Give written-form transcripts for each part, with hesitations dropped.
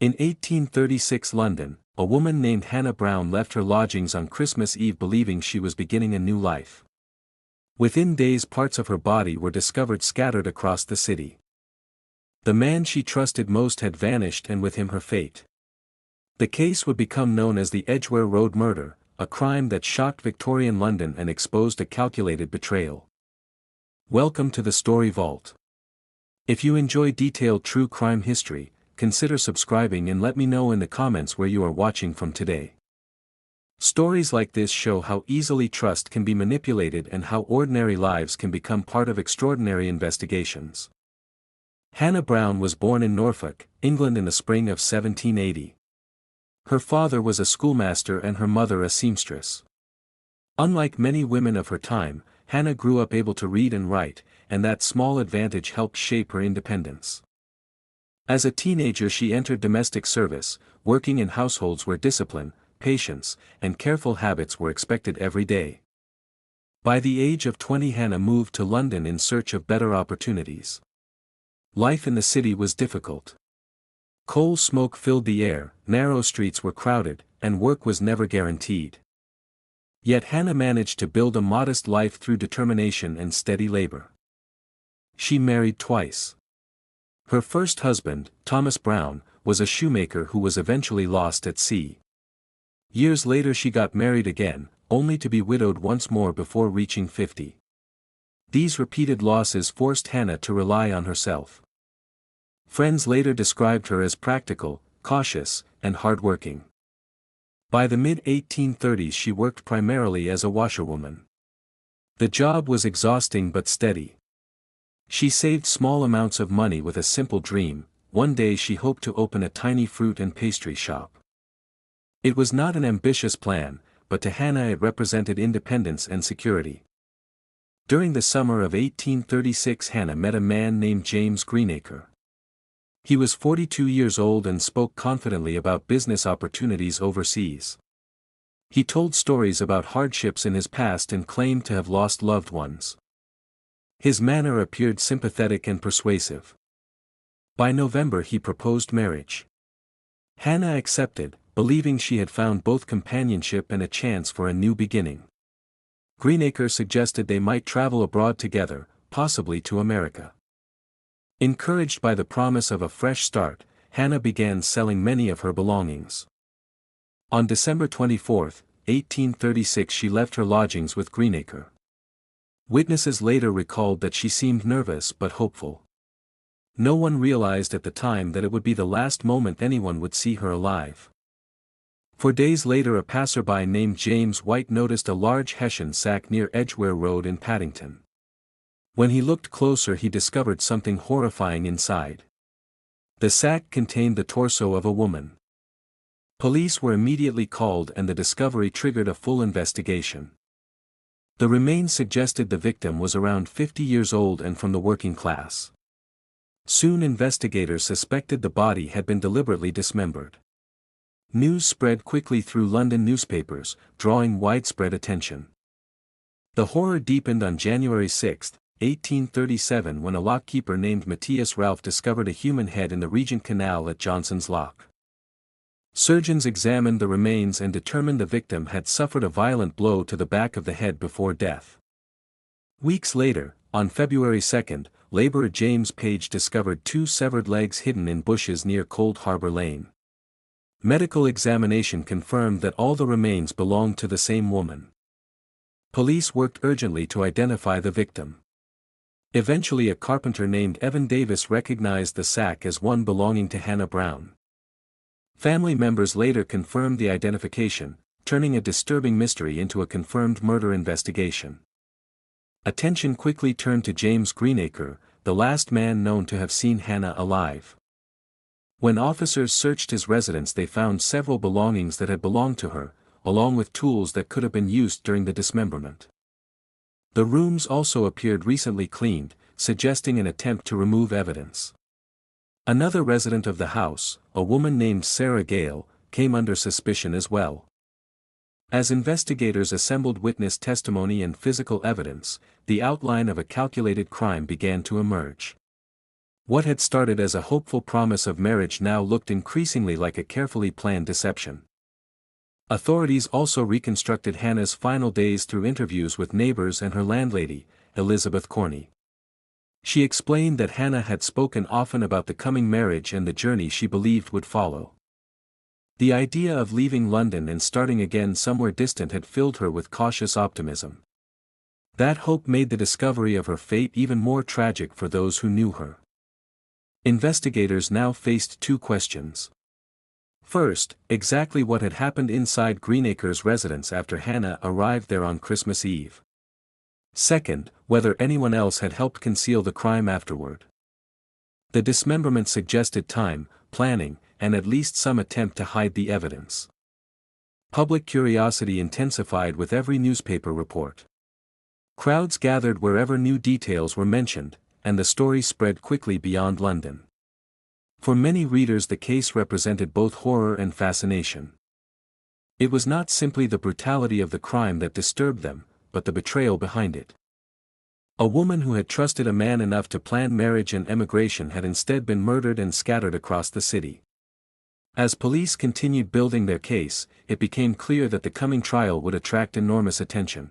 In 1836 London, a woman named Hannah Brown left her lodgings on Christmas Eve believing she was beginning a new life. Within days parts of her body were discovered scattered across the city. The man she trusted most had vanished and with him her fate. The case would become known as the Edgeware Road murder, a crime that shocked Victorian London and exposed a calculated betrayal. Welcome to the Story Vault. If you enjoy detailed true crime history, consider subscribing and let me know in the comments where you are watching from today. Stories like this show how easily trust can be manipulated and how ordinary lives can become part of extraordinary investigations. Hannah Brown was born in Norfolk, England in the spring of 1780. Her father was a schoolmaster and her mother a seamstress. Unlike many women of her time, Hannah grew up able to read and write, and that small advantage helped shape her independence. As a teenager she entered domestic service, working in households where discipline, patience, and careful habits were expected every day. By the age of 20 Hannah moved to London in search of better opportunities. Life in the city was difficult. Coal smoke filled the air, narrow streets were crowded, and work was never guaranteed. Yet Hannah managed to build a modest life through determination and steady labor. She married twice. Her first husband, Thomas Brown, was a shoemaker who was eventually lost at sea. Years later she got married again, only to be widowed once more before reaching 50. These repeated losses forced Hannah to rely on herself. Friends later described her as practical, cautious, and hardworking. By the mid-1830s she worked primarily as a washerwoman. The job was exhausting but steady. She saved small amounts of money with a simple dream. One day she hoped to open a tiny fruit and pastry shop. It was not an ambitious plan, but to Hannah it represented independence and security. During the summer of 1836 Hannah met a man named James Greenacre. He was 42 years old and spoke confidently about business opportunities overseas. He told stories about hardships in his past and claimed to have lost loved ones. His manner appeared sympathetic and persuasive. By November he proposed marriage. Hannah accepted, believing she had found both companionship and a chance for a new beginning. Greenacre suggested they might travel abroad together, possibly to America. Encouraged by the promise of a fresh start, Hannah began selling many of her belongings. On December 24, 1836 she left her lodgings with Greenacre. Witnesses later recalled that she seemed nervous but hopeful. No one realized at the time that it would be the last moment anyone would see her alive. 4 days later a passerby named James White noticed a large Hessian sack near Edgeware Road in Paddington. When he looked closer he discovered something horrifying inside. The sack contained the torso of a woman. Police were immediately called and the discovery triggered a full investigation. The remains suggested the victim was around 50 years old and from the working class. Soon investigators suspected the body had been deliberately dismembered. News spread quickly through London newspapers, drawing widespread attention. The horror deepened on January 6, 1837 when a lockkeeper named Matthias Ralph discovered a human head in the Regent Canal at Johnson's Lock. Surgeons examined the remains and determined the victim had suffered a violent blow to the back of the head before death. Weeks later, on February 2, laborer James Page discovered 2 severed legs hidden in bushes near Cold Harbour Lane. Medical examination confirmed that all the remains belonged to the same woman. Police worked urgently to identify the victim. Eventually a carpenter named Evan Davis recognized the sack as one belonging to Hannah Brown. Family members later confirmed the identification, turning a disturbing mystery into a confirmed murder investigation. Attention quickly turned to James Greenacre, the last man known to have seen Hannah alive. When officers searched his residence they found several belongings that had belonged to her, along with tools that could have been used during the dismemberment. The rooms also appeared recently cleaned, suggesting an attempt to remove evidence. Another resident of the house, a woman named Sarah Gale, came under suspicion as well. As investigators assembled witness testimony and physical evidence, the outline of a calculated crime began to emerge. What had started as a hopeful promise of marriage now looked increasingly like a carefully planned deception. Authorities also reconstructed Hannah's final days through interviews with neighbors and her landlady, Elizabeth Corney. She explained that Hannah had spoken often about the coming marriage and the journey she believed would follow. The idea of leaving London and starting again somewhere distant had filled her with cautious optimism. That hope made the discovery of her fate even more tragic for those who knew her. Investigators now faced two questions. First, exactly what had happened inside Greenacre's residence after Hannah arrived there on Christmas Eve. Second, whether anyone else had helped conceal the crime afterward. The dismemberment suggested time, planning, and at least some attempt to hide the evidence. Public curiosity intensified with every newspaper report. Crowds gathered wherever new details were mentioned, and the story spread quickly beyond London. For many readers the case represented both horror and fascination. It was not simply the brutality of the crime that disturbed them, but the betrayal behind it. A woman who had trusted a man enough to plan marriage and emigration had instead been murdered and scattered across the city. As police continued building their case, it became clear that the coming trial would attract enormous attention.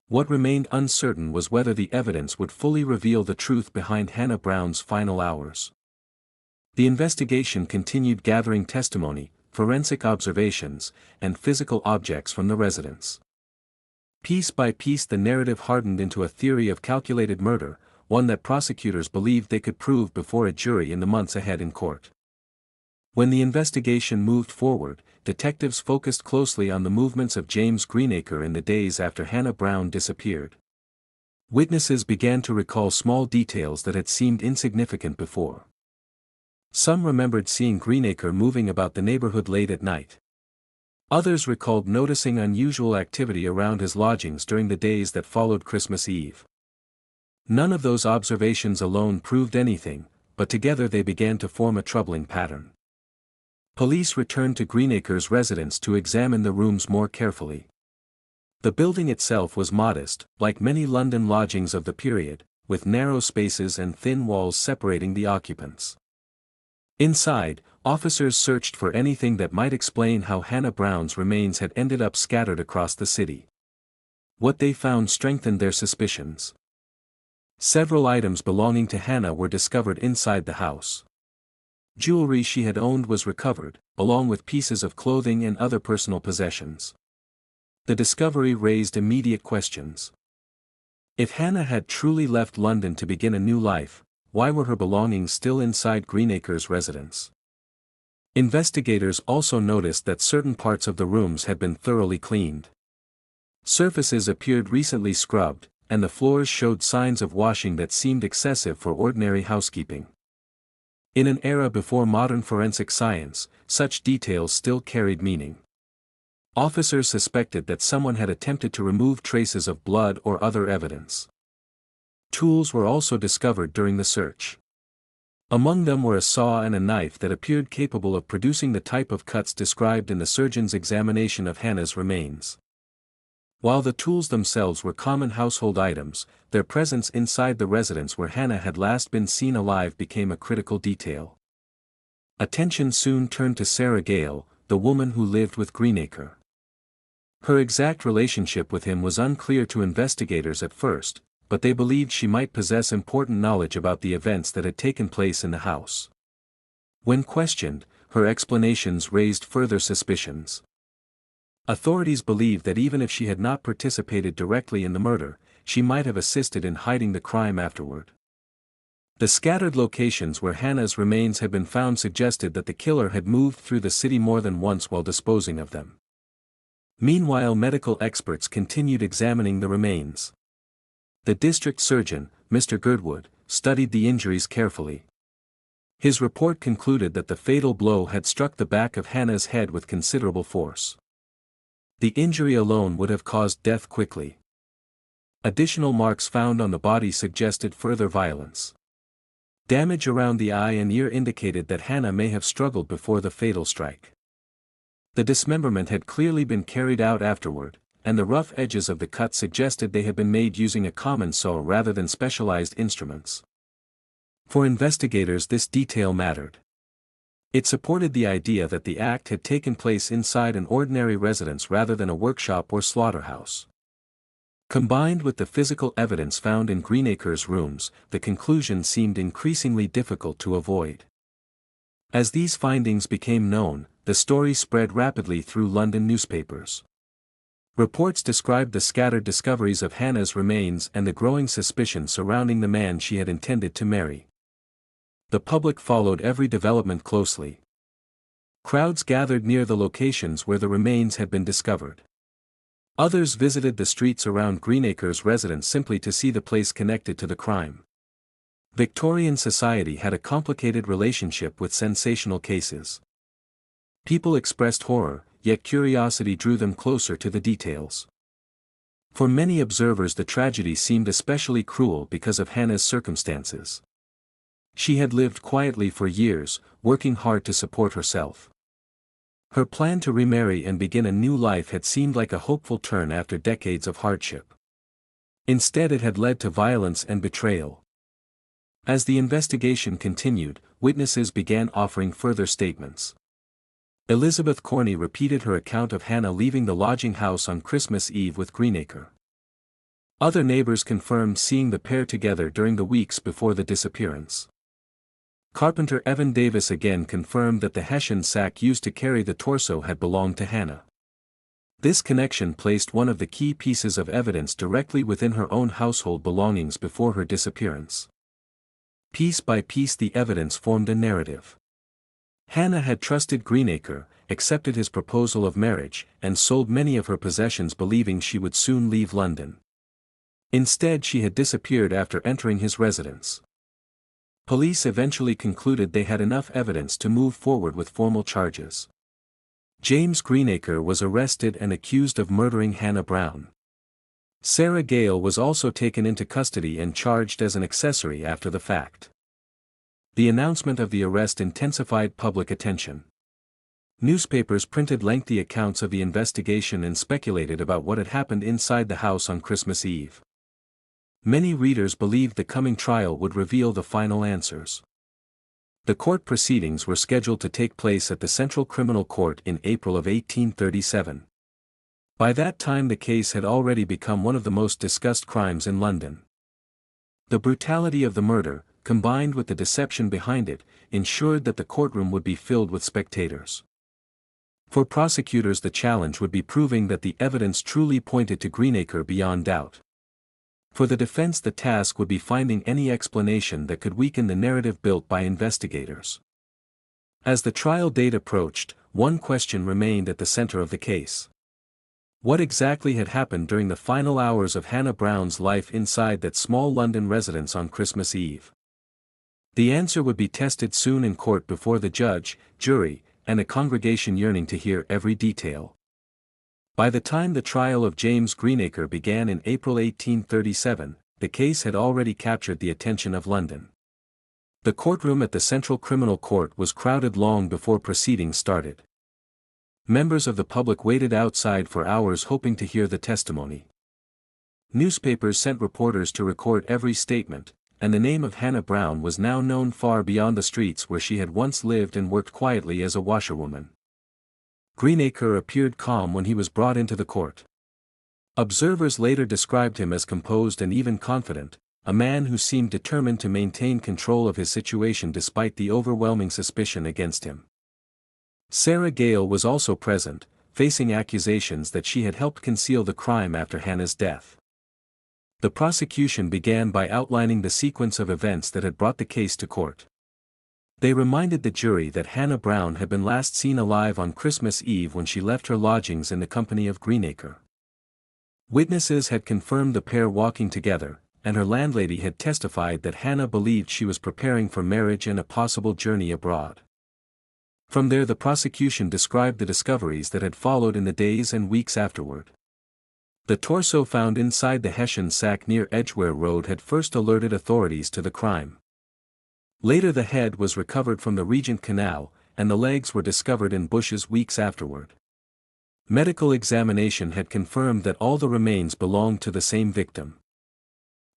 What remained uncertain was whether the evidence would fully reveal the truth behind Hannah Brown's final hours. The investigation continued gathering testimony, forensic observations, and physical objects from the residence. Piece by piece the narrative hardened into a theory of calculated murder, one that prosecutors believed they could prove before a jury in the months ahead in court. When the investigation moved forward, detectives focused closely on the movements of James Greenacre in the days after Hannah Brown disappeared. Witnesses began to recall small details that had seemed insignificant before. Some remembered seeing Greenacre moving about the neighborhood late at night. Others recalled noticing unusual activity around his lodgings during the days that followed Christmas Eve. None of those observations alone proved anything, but together they began to form a troubling pattern. Police returned to Greenacre's residence to examine the rooms more carefully. The building itself was modest, like many London lodgings of the period, with narrow spaces and thin walls separating the occupants. Inside, officers searched for anything that might explain how Hannah Brown's remains had ended up scattered across the city. What they found strengthened their suspicions. Several items belonging to Hannah were discovered inside the house. Jewelry she had owned was recovered, along with pieces of clothing and other personal possessions. The discovery raised immediate questions. If Hannah had truly left London to begin a new life, why were her belongings still inside Greenacre's residence? Investigators also noticed that certain parts of the rooms had been thoroughly cleaned. Surfaces appeared recently scrubbed, and the floors showed signs of washing that seemed excessive for ordinary housekeeping. In an era before modern forensic science, such details still carried meaning. Officers suspected that someone had attempted to remove traces of blood or other evidence. Tools were also discovered during the search. Among them were a saw and a knife that appeared capable of producing the type of cuts described in the surgeon's examination of Hannah's remains. While the tools themselves were common household items, their presence inside the residence where Hannah had last been seen alive became a critical detail. Attention soon turned to Sarah Gale, the woman who lived with Greenacre. Her exact relationship with him was unclear to investigators at first, but they believed she might possess important knowledge about the events that had taken place in the house. When questioned, her explanations raised further suspicions. Authorities believed that even if she had not participated directly in the murder, she might have assisted in hiding the crime afterward. The scattered locations where Hannah's remains had been found suggested that the killer had moved through the city more than once while disposing of them. Meanwhile, medical experts continued examining the remains. The district surgeon, Mr. Girdwood, studied the injuries carefully. His report concluded that the fatal blow had struck the back of Hannah's head with considerable force. The injury alone would have caused death quickly. Additional marks found on the body suggested further violence. Damage around the eye and ear indicated that Hannah may have struggled before the fatal strike. The dismemberment had clearly been carried out afterward, and the rough edges of the cut suggested they had been made using a common saw rather than specialized instruments. For investigators, this detail mattered. It supported the idea that the act had taken place inside an ordinary residence rather than a workshop or slaughterhouse. Combined with the physical evidence found in Greenacre's rooms, the conclusion seemed increasingly difficult to avoid. As these findings became known, the story spread rapidly through London newspapers. Reports described the scattered discoveries of Hannah's remains and the growing suspicion surrounding the man she had intended to marry. The public followed every development closely. Crowds gathered near the locations where the remains had been discovered. Others visited the streets around Greenacre's residence simply to see the place connected to the crime. Victorian society had a complicated relationship with sensational cases. People expressed horror, yet curiosity drew them closer to the details. For many observers, the tragedy seemed especially cruel because of Hannah's circumstances. She had lived quietly for years, working hard to support herself. Her plan to remarry and begin a new life had seemed like a hopeful turn after decades of hardship. Instead, it had led to violence and betrayal. As the investigation continued, witnesses began offering further statements. Elizabeth Corney repeated her account of Hannah leaving the lodging house on Christmas Eve with Greenacre. Other neighbors confirmed seeing the pair together during the weeks before the disappearance. Carpenter Evan Davis again confirmed that the Hessian sack used to carry the torso had belonged to Hannah. This connection placed one of the key pieces of evidence directly within her own household belongings before her disappearance. Piece by piece, the evidence formed a narrative. Hannah had trusted Greenacre, accepted his proposal of marriage, and sold many of her possessions believing she would soon leave London. Instead, she had disappeared after entering his residence. Police eventually concluded they had enough evidence to move forward with formal charges. James Greenacre was arrested and accused of murdering Hannah Brown. Sarah Gale was also taken into custody and charged as an accessory after the fact. The announcement of the arrest intensified public attention. Newspapers printed lengthy accounts of the investigation and speculated about what had happened inside the house on Christmas Eve. Many readers believed the coming trial would reveal the final answers. The court proceedings were scheduled to take place at the Central Criminal Court in April of 1837. By that time, the case had already become one of the most discussed crimes in London. The brutality of the murder, combined with the deception behind it, ensured that the courtroom would be filled with spectators. For prosecutors, the challenge would be proving that the evidence truly pointed to Greenacre beyond doubt. For the defense, the task would be finding any explanation that could weaken the narrative built by investigators. As the trial date approached, one question remained at the center of the case. What exactly had happened during the final hours of Hannah Brown's life inside that small London residence on Christmas Eve? The answer would be tested soon in court before the judge, jury, and a congregation yearning to hear every detail. By the time the trial of James Greenacre began in April 1837, the case had already captured the attention of London. The courtroom at the Central Criminal Court was crowded long before proceedings started. Members of the public waited outside for hours hoping to hear the testimony. Newspapers sent reporters to record every statement, and the name of Hannah Brown was now known far beyond the streets where she had once lived and worked quietly as a washerwoman. Greenacre appeared calm when he was brought into the court. Observers later described him as composed and even confident, a man who seemed determined to maintain control of his situation despite the overwhelming suspicion against him. Sarah Gale was also present, facing accusations that she had helped conceal the crime after Hannah's death. The prosecution began by outlining the sequence of events that had brought the case to court. They reminded the jury that Hannah Brown had been last seen alive on Christmas Eve when she left her lodgings in the company of Greenacre. Witnesses had confirmed the pair walking together, and her landlady had testified that Hannah believed she was preparing for marriage and a possible journey abroad. From there, the prosecution described the discoveries that had followed in the days and weeks afterward. The torso found inside the Hessian sack near Edgeware Road had first alerted authorities to the crime. Later, the head was recovered from the Regent Canal, and the legs were discovered in bushes weeks afterward. Medical examination had confirmed that all the remains belonged to the same victim.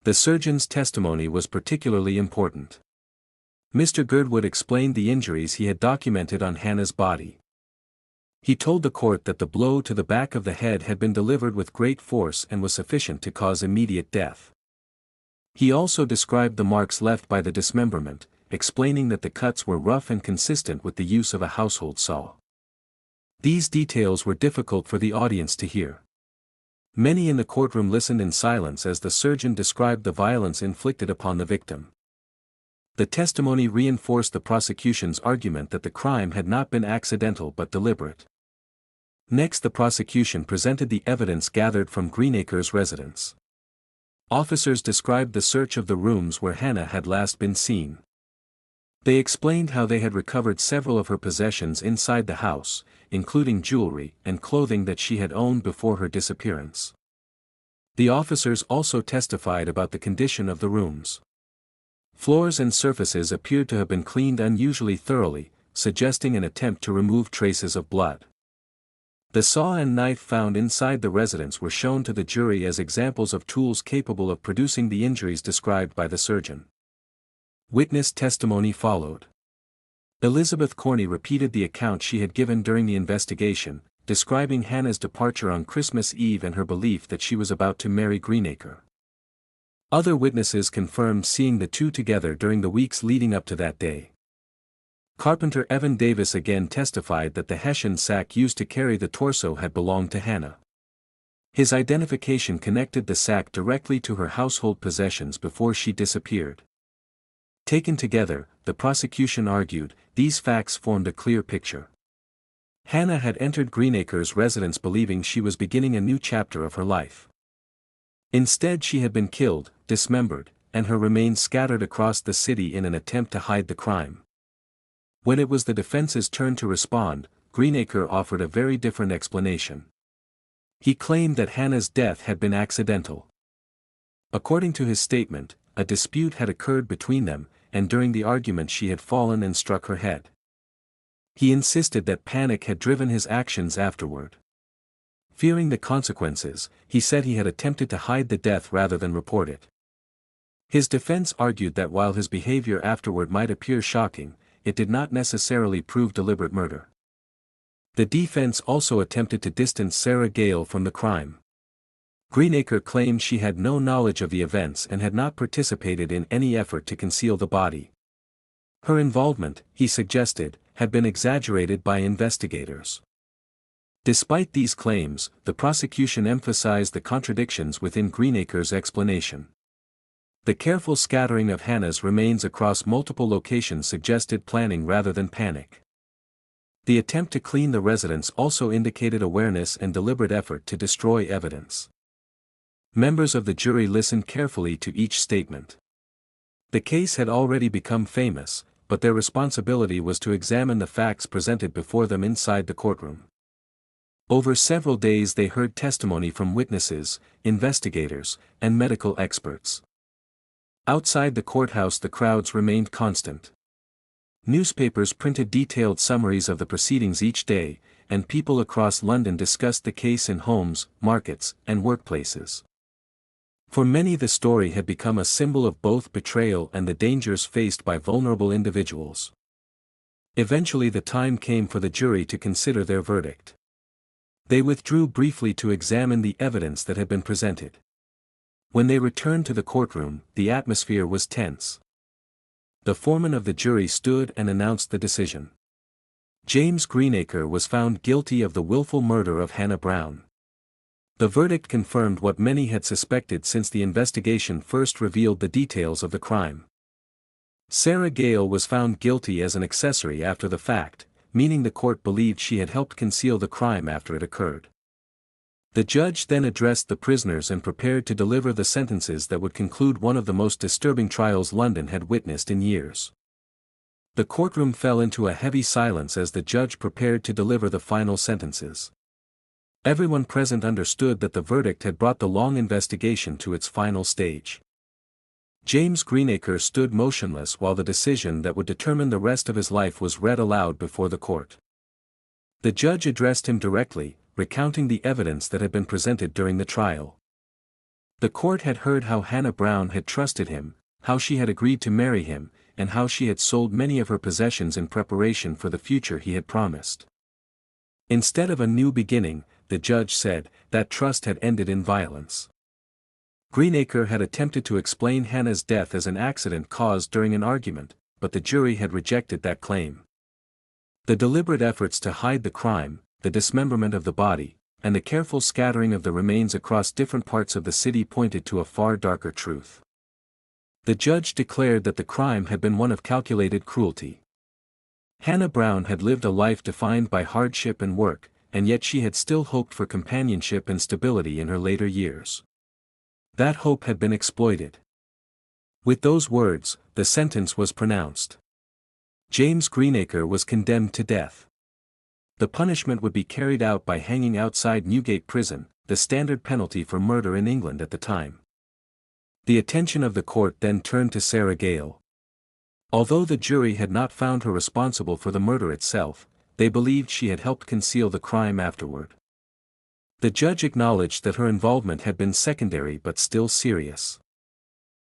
The surgeon's testimony was particularly important. Mr. Girdwood explained the injuries he had documented on Hannah's body. He told the court that the blow to the back of the head had been delivered with great force and was sufficient to cause immediate death. He also described the marks left by the dismemberment, explaining that the cuts were rough and consistent with the use of a household saw. These details were difficult for the audience to hear. Many in the courtroom listened in silence as the surgeon described the violence inflicted upon the victim. The testimony reinforced the prosecution's argument that the crime had not been accidental but deliberate. Next, the prosecution presented the evidence gathered from Greenacre's residence. Officers described the search of the rooms where Hannah had last been seen. They explained how they had recovered several of her possessions inside the house, including jewelry and clothing that she had owned before her disappearance. The officers also testified about the condition of the rooms. Floors and surfaces appeared to have been cleaned unusually thoroughly, suggesting an attempt to remove traces of blood. The saw and knife found inside the residence were shown to the jury as examples of tools capable of producing the injuries described by the surgeon. Witness testimony followed. Elizabeth Corney repeated the account she had given during the investigation, describing Hannah's departure on Christmas Eve and her belief that she was about to marry Greenacre. Other witnesses confirmed seeing the two together during the weeks leading up to that day. Carpenter Evan Davis again testified that the Hessian sack used to carry the torso had belonged to Hannah. His identification connected the sack directly to her household possessions before she disappeared. Taken together, the prosecution argued, these facts formed a clear picture. Hannah had entered Greenacre's residence believing she was beginning a new chapter of her life. Instead, she had been killed, dismembered, and her remains scattered across the city in an attempt to hide the crime. When it was the defense's turn to respond, Greenacre offered a very different explanation. He claimed that Hannah's death had been accidental. According to his statement, a dispute had occurred between them, and during the argument she had fallen and struck her head. He insisted that panic had driven his actions afterward. Fearing the consequences, he said he had attempted to hide the death rather than report it. His defense argued that while his behavior afterward might appear shocking, it did not necessarily prove deliberate murder. The defense also attempted to distance Sarah Gale from the crime. Greenacre claimed she had no knowledge of the events and had not participated in any effort to conceal the body. Her involvement, he suggested, had been exaggerated by investigators. Despite these claims, the prosecution emphasized the contradictions within Greenacre's explanation. The careful scattering of Hannah's remains across multiple locations suggested planning rather than panic. The attempt to clean the residence also indicated awareness and deliberate effort to destroy evidence. Members of the jury listened carefully to each statement. The case had already become famous, but their responsibility was to examine the facts presented before them inside the courtroom. Over several days they heard testimony from witnesses, investigators, and medical experts. Outside the courthouse the crowds remained constant. Newspapers printed detailed summaries of the proceedings each day, and people across London discussed the case in homes, markets, and workplaces. For many the story had become a symbol of both betrayal and the dangers faced by vulnerable individuals. Eventually the time came for the jury to consider their verdict. They withdrew briefly to examine the evidence that had been presented. When they returned to the courtroom, the atmosphere was tense. The foreman of the jury stood and announced the decision. James Greenacre was found guilty of the willful murder of Hannah Brown. The verdict confirmed what many had suspected since the investigation first revealed the details of the crime. Sarah Gale was found guilty as an accessory after the fact, meaning the court believed she had helped conceal the crime after it occurred. The judge then addressed the prisoners and prepared to deliver the sentences that would conclude one of the most disturbing trials London had witnessed in years. The courtroom fell into a heavy silence as the judge prepared to deliver the final sentences. Everyone present understood that the verdict had brought the long investigation to its final stage. James Greenacre stood motionless while the decision that would determine the rest of his life was read aloud before the court. The judge addressed him directly, recounting the evidence that had been presented during the trial. The court had heard how Hannah Brown had trusted him, how she had agreed to marry him, and how she had sold many of her possessions in preparation for the future he had promised. Instead of a new beginning, the judge said, that trust had ended in violence. Greenacre had attempted to explain Hannah's death as an accident caused during an argument, but the jury had rejected that claim. The deliberate efforts to hide the crime, the dismemberment of the body, and the careful scattering of the remains across different parts of the city pointed to a far darker truth. The judge declared that the crime had been one of calculated cruelty. Hannah Brown had lived a life defined by hardship and work, and yet she had still hoped for companionship and stability in her later years. That hope had been exploited. With those words, the sentence was pronounced. James Greenacre was condemned to death. The punishment would be carried out by hanging outside Newgate Prison, the standard penalty for murder in England at the time. The attention of the court then turned to Sarah Gale. Although the jury had not found her responsible for the murder itself, they believed she had helped conceal the crime afterward. The judge acknowledged that her involvement had been secondary but still serious.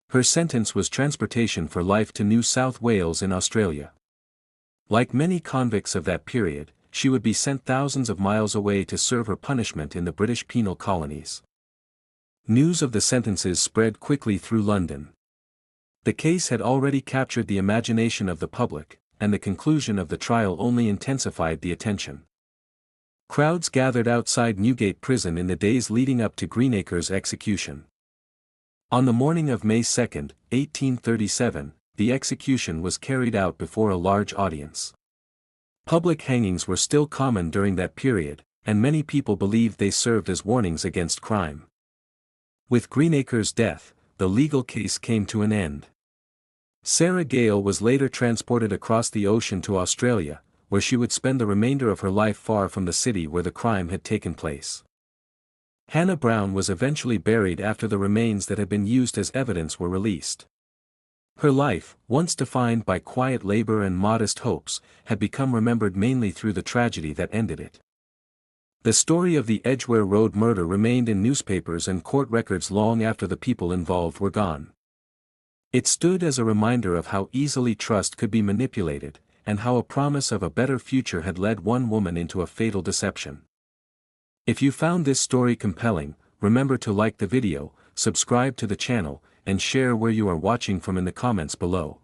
Her sentence was transportation for life to New South Wales in Australia. Like many convicts of that period, she would be sent thousands of miles away to serve her punishment in the British penal colonies. News of the sentences spread quickly through London. The case had already captured the imagination of the public, and the conclusion of the trial only intensified the attention. Crowds gathered outside Newgate Prison in the days leading up to Greenacre's execution. On the morning of May 2, 1837, the execution was carried out before a large audience. Public hangings were still common during that period, and many people believed they served as warnings against crime. With Greenacre's death, the legal case came to an end. Sarah Gale was later transported across the ocean to Australia, where she would spend the remainder of her life far from the city where the crime had taken place. Hannah Brown was eventually buried after the remains that had been used as evidence were released. Her life, once defined by quiet labor and modest hopes, had become remembered mainly through the tragedy that ended it. The story of the Edgeware Road murder remained in newspapers and court records long after the people involved were gone. It stood as a reminder of how easily trust could be manipulated, and how a promise of a better future had led one woman into a fatal deception. If you found this story compelling, remember to like the video, subscribe to the channel, and share where you are watching from in the comments below.